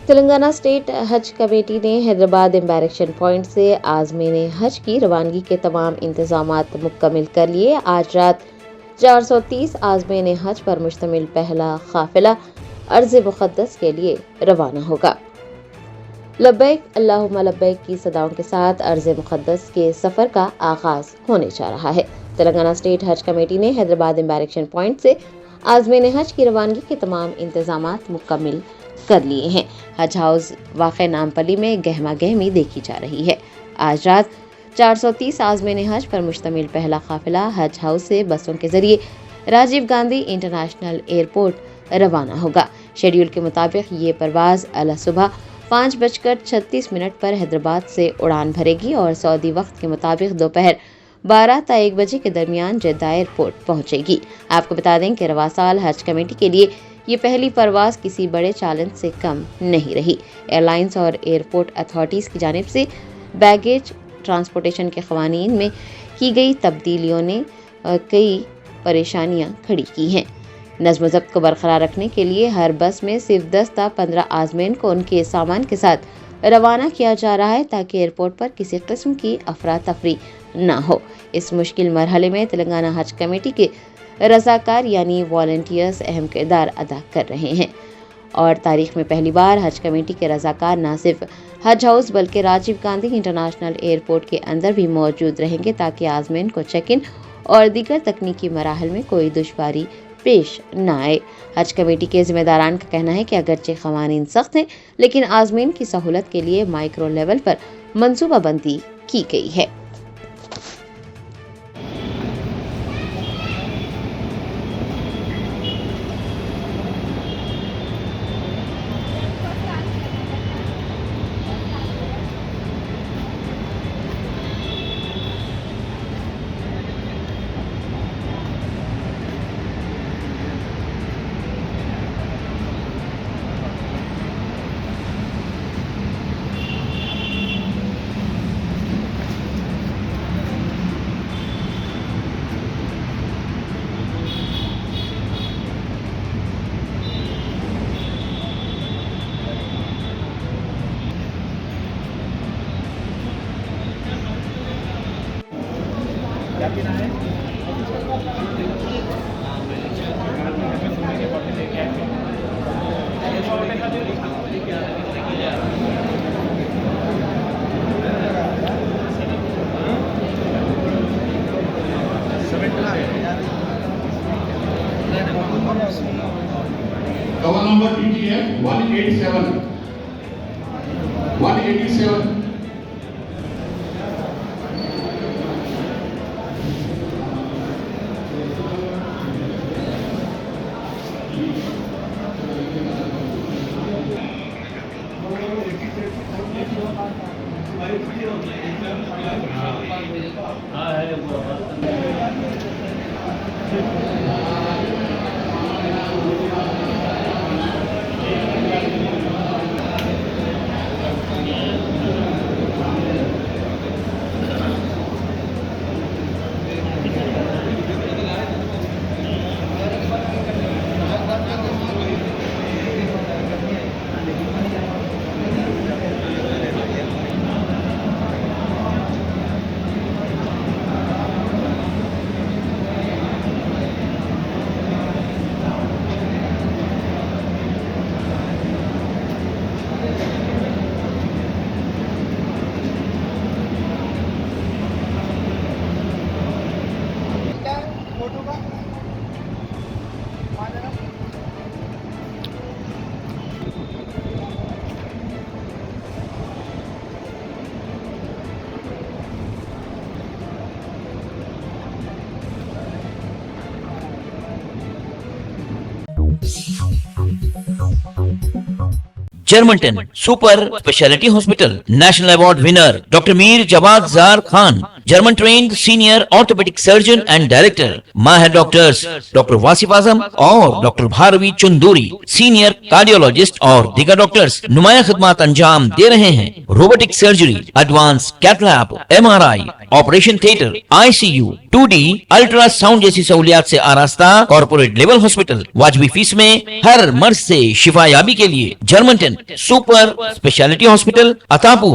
Telangana state हज committee ने Hyderabad एम्बैरेक्शन point से आज़मीन हज की रवानगी के तमाम इंतजामात मुकम्मल कर लिए। आज रात 430 आज़मीन हज पर मुश्तमिल पहला काफिला अर्ज़ मुक़द्दस के लिए रवाना होगा। लब्बैक अल्लाहुम्मा लब्बैक की सदाओं के साथ अर्ज़ मुक़द्दस के सफ़र का आगाज़ होने जा रहा है। तेलंगाना स्टेट हज कमेटी ने हैदराबाद एम्बैरेक्शन पॉइंट से आज़मीन हज की रवानगी के तमाम इंतजामात मुकम्मल कर लिए हैं। हज हाउस वाक़े नामपल्ली में गहमा गहमी देखी जा रही है। आज रात 430 आज़मीन हज पर मुश्तमिल पहला काफिला हज हाउस से बसों के जरिए राजीव गांधी इंटरनेशनल एयरपोर्ट रवाना होगा। शेड्यूल के मुताबिक ये परवाज़ अला सुबह 5:36 पर हैदराबाद से उड़ान भरेगी और सऊदी वक्त के मुताबिक दोपहर 12 ता 1 बजे के दरमियान जद्दा एयरपोर्ट पहुंचेगी। आपको बता दें कि रवा साल हज कमेटी के लिए ये पहली परवाज़ किसी बड़े चैलेंज से कम नहीं रही। एयरलाइंस और एयरपोर्ट अथॉरिटीज़ की जानिब से बैगेज ट्रांसपोर्टेशन के क़वानीन में की गई तब्दीलियों ने कई परेशानियां खड़ी की हैं। नज़्म ज़ब्त को बरकरार रखने के लिए हर बस में सिर्फ 10 ता 15 आज़मीन को उनके सामान के साथ रवाना किया जा रहा है ताकि एयरपोर्ट पर किसी किस्म की अफरा तफरी ना हो। इस मुश्किल मरहले में तेलंगाना हज कमेटी के रज़ाकार यानी वॉलंटियर्स अहम किरदार अदा कर रहे हैं और तारीख में पहली बार हज कमेटी के रज़ाकार न सिर्फ हज हाउस बल्कि राजीव गांधी इंटरनेशनल एयरपोर्ट के अंदर भी मौजूद रहेंगे ताकि आज़मीन को चेक इन और दीगर तकनीकी मराहल में कोई दुश्वारी पेश न आए। हज कमेटी के जिम्मेदारान का कहना है कि अगरचे क़वानीन सख्त हैं लेकिन आज़मीन की सहूलत के लिए माइक्रो लेवल पर मंसूबाबंदी की गई है। क्या पीना है? Cover number TTF 187. 187. जर्मनटन super speciality hospital, national award winner doctor Mir Jawad Zar Khan, German trained senior orthopaedic surgeon and director, माहिर डॉक्टर्स डॉक्टर वासिफ आजम और doctor Bharvi Chanduri, senior cardiologist और दीगर डॉक्टर्स नुमाया खिदमत अंजाम दे रहे हैं। Robotic surgery, advance cath lab, MRI, operation theatre, ICU, 2D ultrasound जैसी सहूलियात से आरास्ता कॉर्पोरेट लेवल हॉस्पिटल। वाजबी फीस में हर मर्ज से शिफायाबी के लिए German 10 super speciality hospital, Attapur.